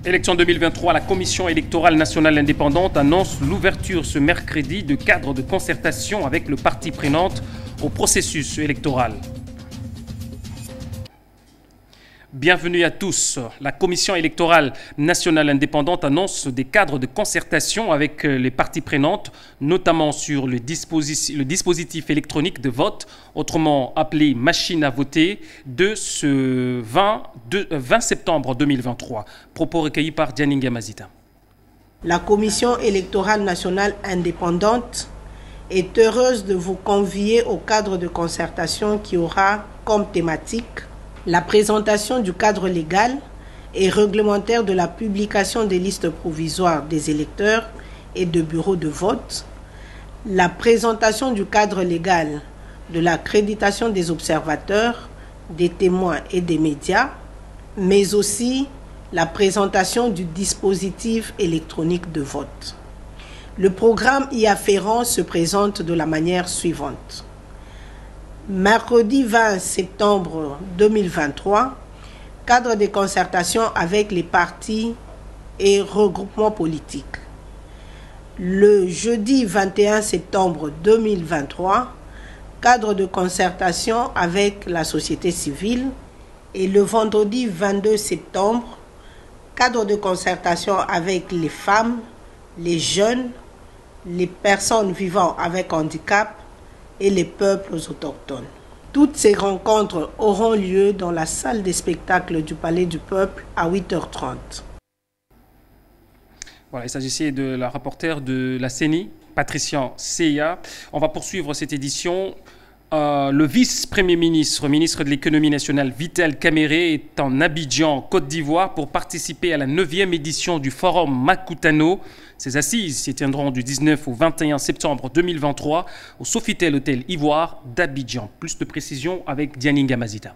Élection 2023, la Commission électorale nationale indépendante annonce l'ouverture ce mercredi de cadres de concertation avec le parti prenante au processus électoral. Bienvenue à tous. La Commission électorale nationale indépendante annonce des cadres de concertation avec les parties prenantes, notamment sur le dispositif électronique de vote, autrement appelé machine à voter, de ce 20 septembre 2023. Propos recueillis par Dianinga Mazita. La Commission électorale nationale indépendante est heureuse de vous convier au cadre de concertation qui aura comme thématique la présentation du cadre légal et réglementaire de la publication des listes provisoires des électeurs et de bureaux de vote, la présentation du cadre légal de l'accréditation des observateurs, des témoins et des médias, mais aussi la présentation du dispositif électronique de vote. Le programme y afférent se présente de la manière suivante. Mercredi 20 septembre 2023, cadre de concertation avec les partis et regroupements politiques. Le jeudi 21 septembre 2023, cadre de concertation avec la société civile. Et le vendredi 22 septembre, cadre de concertation avec les femmes, les jeunes, les personnes vivant avec handicap et les peuples autochtones. Toutes ces rencontres auront lieu dans la salle des spectacles du Palais du Peuple à 8h30. Voilà, il s'agissait de la rapporteure de la CENI, Patricia Seya. On va poursuivre cette édition. Le vice-premier ministre de l'économie nationale, Vital Kamerhe, est en Abidjan, Côte d'Ivoire, pour participer à la 9e édition du Forum Makutano. Ces assises se tiendront du 19 au 21 septembre 2023 au Sofitel Hôtel Ivoire d'Abidjan. Plus de précisions avec Dianinga Mazita.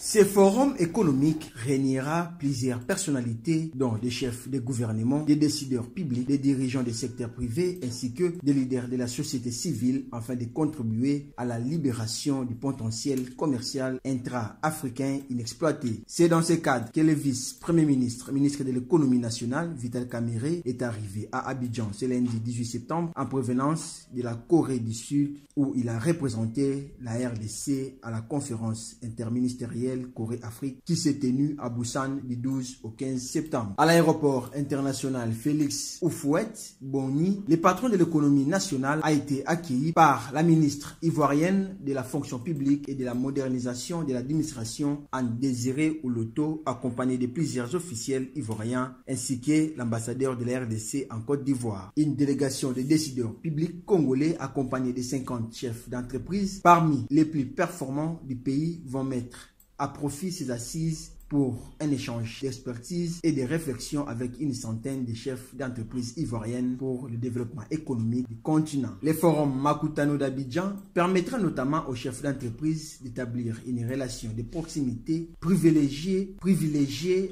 Ce forum économique réunira plusieurs personnalités, dont des chefs de gouvernement, des décideurs publics, des dirigeants des secteurs privés, ainsi que des leaders de la société civile, afin de contribuer à la libération du potentiel commercial intra-africain inexploité. C'est dans ce cadre que le vice-premier ministre de l'économie nationale, Vital Kamerhe, est arrivé à Abidjan ce lundi 18 septembre en provenance de la Corée du Sud, où il a représenté la RDC à la conférence interministérielle Corée-Afrique qui s'est tenue à Busan du 12 au 15 septembre. À l'aéroport international Félix Houphouët-Boigny, le patron de l'économie nationale a été accueilli par la ministre ivoirienne de la fonction publique et de la modernisation de l'administration, Anne Désiré Oloto, accompagné de plusieurs officiels ivoiriens ainsi que l'ambassadeur de la RDC en Côte d'Ivoire. Une délégation de décideurs publics congolais accompagnée de 50 chefs d'entreprise parmi les plus performants du pays vont mettre à profit ces assises pour un échange d'expertise et de réflexions avec une centaine de chefs d'entreprises ivoiriennes pour le développement économique du continent. Le forum Makutano d'Abidjan permettra notamment aux chefs d'entreprise d'établir une relation de proximité privilégiée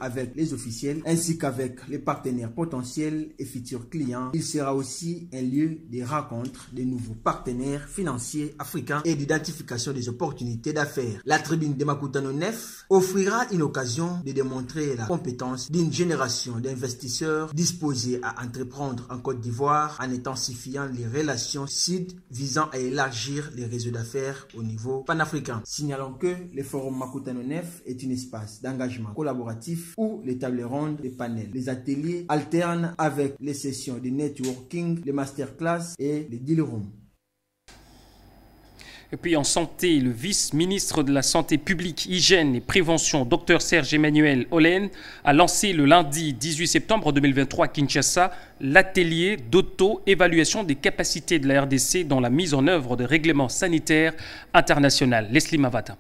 avec les officiels ainsi qu'avec les partenaires potentiels et futurs clients. Il sera aussi un lieu de rencontre de nouveaux partenaires financiers africains et d'identification des opportunités d'affaires. La tribune de Makutano 9 offrira une occasion de démontrer la compétence d'une génération d'investisseurs disposés à entreprendre en Côte d'Ivoire en intensifiant les relations SID visant à élargir les réseaux d'affaires au niveau panafricain. Signalons que le Forum Makutano 9 est un espace d'engagement collaboratif où les tables rondes, les panels, les ateliers alternent avec les sessions de networking, les masterclass et les deal rooms. Et puis en santé, le vice-ministre de la Santé publique, Hygiène et Prévention, Dr Serge Emmanuel Olen, a lancé le lundi 18 septembre 2023 à Kinshasa l'atelier d'auto-évaluation des capacités de la RDC dans la mise en œuvre de règlements sanitaires internationaux. Leslie Mavata.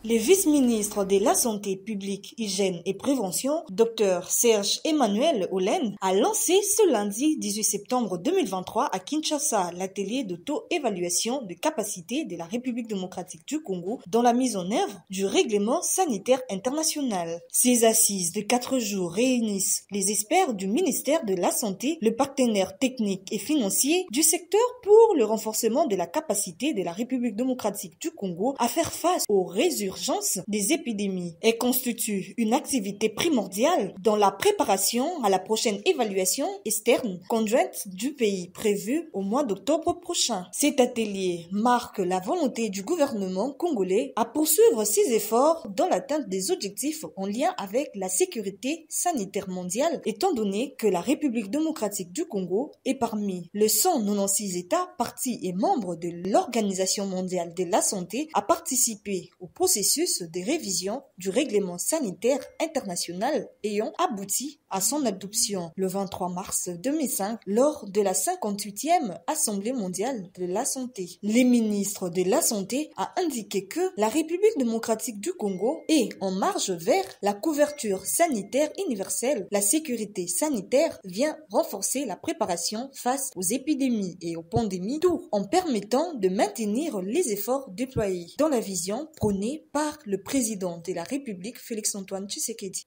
Le vice-ministre de la Santé publique, Hygiène et Prévention, Dr Serge Emmanuel Olen, a lancé ce lundi 18 septembre 2023 à Kinshasa l'atelier d'auto-évaluation de capacité de la République démocratique du Congo dans la mise en œuvre du règlement sanitaire international. Ces assises de 4 jours réunissent les experts du ministère de la Santé, le partenaire technique et financier du secteur pour le renforcement de la capacité de la République démocratique du Congo à faire face aux résurgences d'urgence des épidémies. Elle constitue une activité primordiale dans la préparation à la prochaine évaluation externe conjointe du pays prévue au mois d'octobre prochain. Cet atelier marque la volonté du gouvernement congolais à poursuivre ses efforts dans l'atteinte des objectifs en lien avec la sécurité sanitaire mondiale, étant donné que la République démocratique du Congo est parmi les 196 États parties et membres de l'Organisation mondiale de la santé à participer au processus de révision du règlement sanitaire international ayant abouti à son adoption le 23 mars 2005 lors de la 58e Assemblée mondiale de la santé. Le ministre de la Santé a indiqué que la République démocratique du Congo est en marche vers la couverture sanitaire universelle. La sécurité sanitaire vient renforcer la préparation face aux épidémies et aux pandémies, tout en permettant de maintenir les efforts déployés dans la vision prônée par le président de la République, Félix-Antoine Tshisekedi.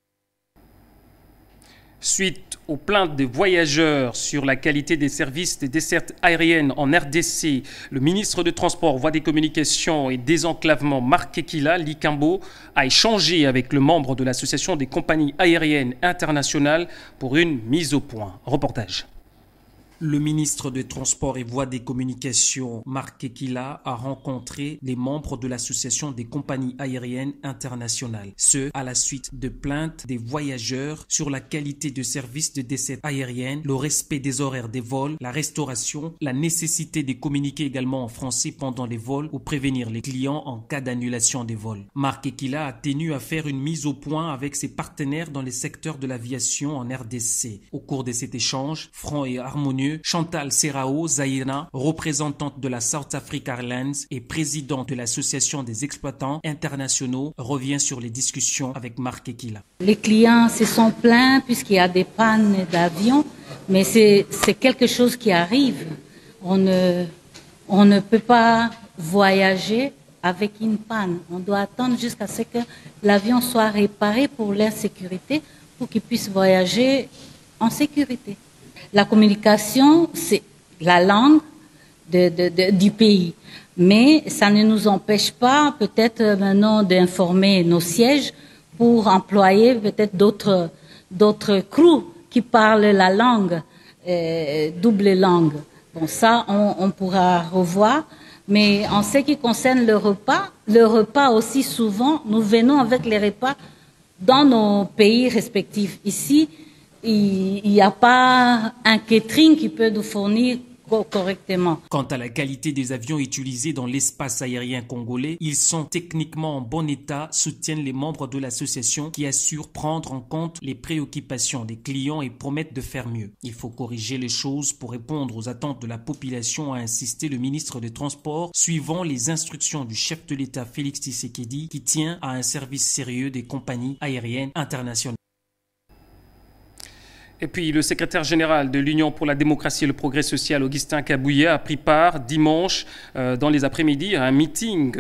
Suite aux plaintes des voyageurs sur la qualité des services des dessertes aériennes en RDC, le ministre des Transports, Voies des Communications et Désenclavement, Marc Ekila Likambo, a échangé avec le membre de l'Association des compagnies aériennes internationales pour une mise au point. Reportage. Le ministre des Transports et Voies des Communications, Marc Ekila, a rencontré les membres de l'Association des compagnies aériennes internationales. Ce, à la suite de plaintes des voyageurs sur la qualité de service de dessertes aériennes, le respect des horaires des vols, la restauration, la nécessité de communiquer également en français pendant les vols ou prévenir les clients en cas d'annulation des vols. Marc Ekila a tenu à faire une mise au point avec ses partenaires dans les secteurs de l'aviation en RDC. Au cours de cet échange, franc et harmonieux, Chantal Serrao Zaina, représentante de la South Africa Airlines et présidente de l'Association des exploitants internationaux, revient sur les discussions avec Marc Ekila. Les clients se sont plaints puisqu'il y a des pannes d'avion, mais c'est quelque chose qui arrive. On ne peut pas voyager avec une panne. On doit attendre jusqu'à ce que l'avion soit réparé pour leur sécurité, pour qu'ils puissent voyager en sécurité. La communication, c'est la langue du pays. Mais ça ne nous empêche pas peut-être maintenant d'informer nos sièges pour employer peut-être d'autres crews qui parlent la langue, double langue. Bon, ça, on pourra revoir. Mais en ce qui concerne le repas aussi souvent, nous venons avec les repas dans nos pays respectifs. Ici, il n'y a pas un catering qui peut nous fournir correctement. Quant à la qualité des avions utilisés dans l'espace aérien congolais, ils sont techniquement en bon état, soutiennent les membres de l'association qui assurent prendre en compte les préoccupations des clients et promettent de faire mieux. Il faut corriger les choses pour répondre aux attentes de la population, a insisté le ministre des Transports, suivant les instructions du chef de l'État Félix Tshisekedi qui tient à un service sérieux des compagnies aériennes internationales. Et puis, le secrétaire général de l'Union pour la démocratie et le progrès social, Augustin Kabouya, a pris part dimanche dans les après-midi à un meeting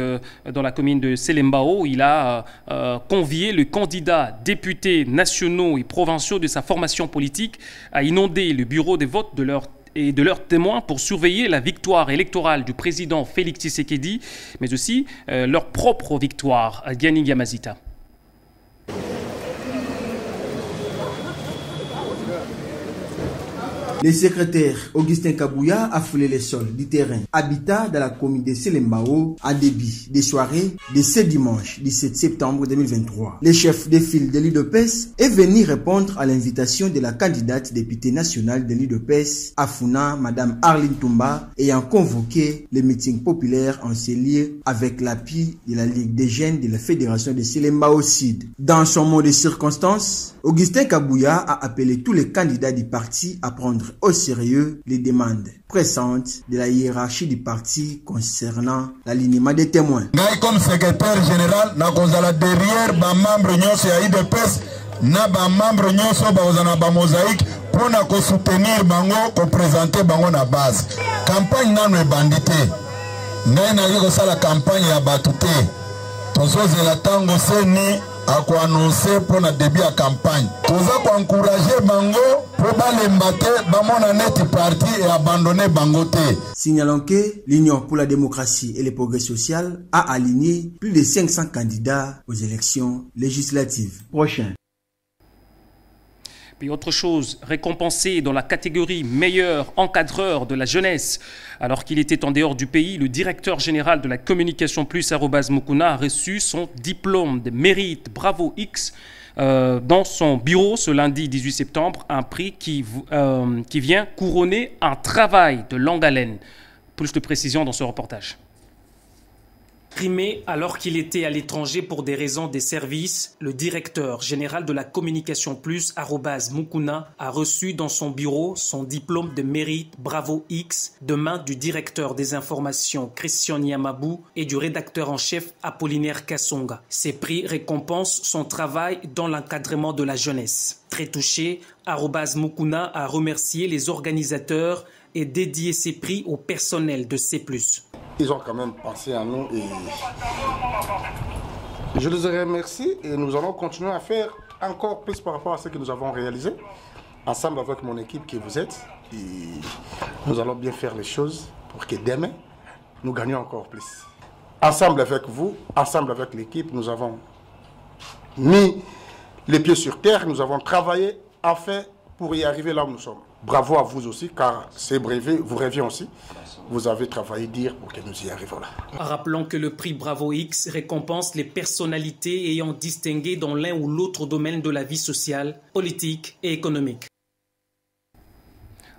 dans la commune de Selembao. Il a convié le candidat députés nationaux et provinciaux de sa formation politique à inonder le bureau des votes de leurs témoins pour surveiller la victoire électorale du président Félix Tshisekedi, mais aussi leur propre victoire à Gianni Yamazita. Le secrétaire Augustin Kabouya a foulé les sols du terrain habitat dans la commune de Selembao en début des soirées de ce dimanche 17 septembre 2023. Le chef de file de l'UDPS est venu répondre à l'invitation de la candidate députée nationale de l'UDPS, Afuna, Madame Arline Toumba, ayant convoqué le meeting populaire en ces lieux avec l'appui de la Ligue des jeunes de la Fédération de Selembao Sud. Dans son mot de circonstance, Augustin Kabouya a appelé tous les candidats du parti à prendre au sérieux les demandes pressantes de la hiérarchie du parti concernant l'alignement des témoins. Comme secrétaire général, na kozala derrière ba membre nyonso ya UDPS na ba membre nyonso ba ozana ba mosaïque pour na ko soutenir bango ko présenter bango na base. Campagne nanu e bandité. Ngai na ko sala campagne ya batute. Tozo zela tango seni akoannonce pour le début à campagne. Toza ko encourager bango pour balembate bamona net parti et abandonner bangote. Signalons que l'Union pour la démocratie et le progrès social a aligné plus de 500 candidats aux élections législatives prochaines. Puis autre chose, récompensé dans la catégorie meilleur encadreur de la jeunesse. Alors qu'il était en dehors du pays, le directeur général de la communication plus @Mukuna a reçu son diplôme de mérite Bravo X dans son bureau ce lundi 18 septembre, un prix qui vient couronner un travail de longue haleine. Plus de précisions dans ce reportage. Primé alors qu'il était à l'étranger pour des raisons des services, le directeur général de la communication plus @Mukuna a reçu dans son bureau son diplôme de mérite Bravo X de main du directeur des informations Christian Yamabou et du rédacteur en chef Apollinaire Kassonga. Ces prix récompensent son travail dans l'encadrement de la jeunesse. Très touché, @Mukuna a remercié les organisateurs et dédié ces prix au personnel de C+. Ils ont quand même pensé à nous et je les remercie et nous allons continuer à faire encore plus par rapport à ce que nous avons réalisé ensemble avec mon équipe qui vous êtes. Et nous allons bien faire les choses pour que demain, nous gagnions encore plus. Ensemble avec vous, ensemble avec l'équipe, nous avons mis les pieds sur terre, nous avons travaillé enfin pour y arriver là où nous sommes. Bravo à vous aussi, car c'est brevet, vous rêviez aussi. Vous avez travaillé dur pour que nous y arrivions là. Rappelons que le prix Bravo X récompense les personnalités ayant distingué dans l'un ou l'autre domaine de la vie sociale, politique et économique.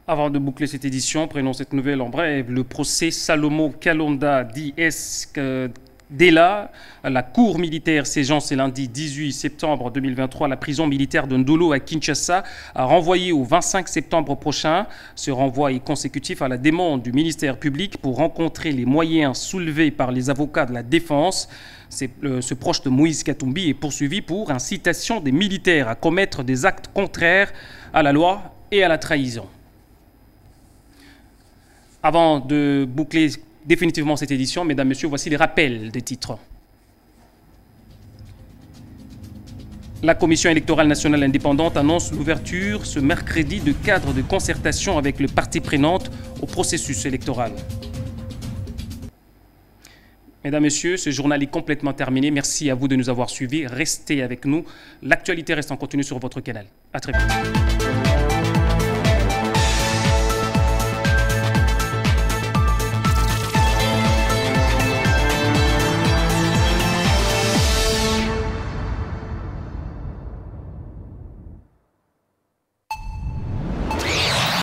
Avant de boucler cette édition, prenons cette nouvelle en bref. Le procès Salomo Kalonda D.S. Della, la cour militaire ségeant ce lundi 18 septembre 2023 la prison militaire de Ndolo à Kinshasa a renvoyé au 25 septembre prochain. Ce renvoi est consécutif à la demande du ministère public pour rencontrer les moyens soulevés par les avocats de la défense. Ce proche de Moïse Katumbi est poursuivi pour incitation des militaires à commettre des actes contraires à la loi et à la trahison. Avant de boucler définitivement cette édition, mesdames, messieurs, voici les rappels des titres. La Commission électorale nationale indépendante annonce l'ouverture ce mercredi de cadres de concertation avec les parties prenantes au processus électoral. Mesdames, messieurs, ce journal est complètement terminé. Merci à vous de nous avoir suivis. Restez avec nous. L'actualité reste en continu sur votre canal. À très vite.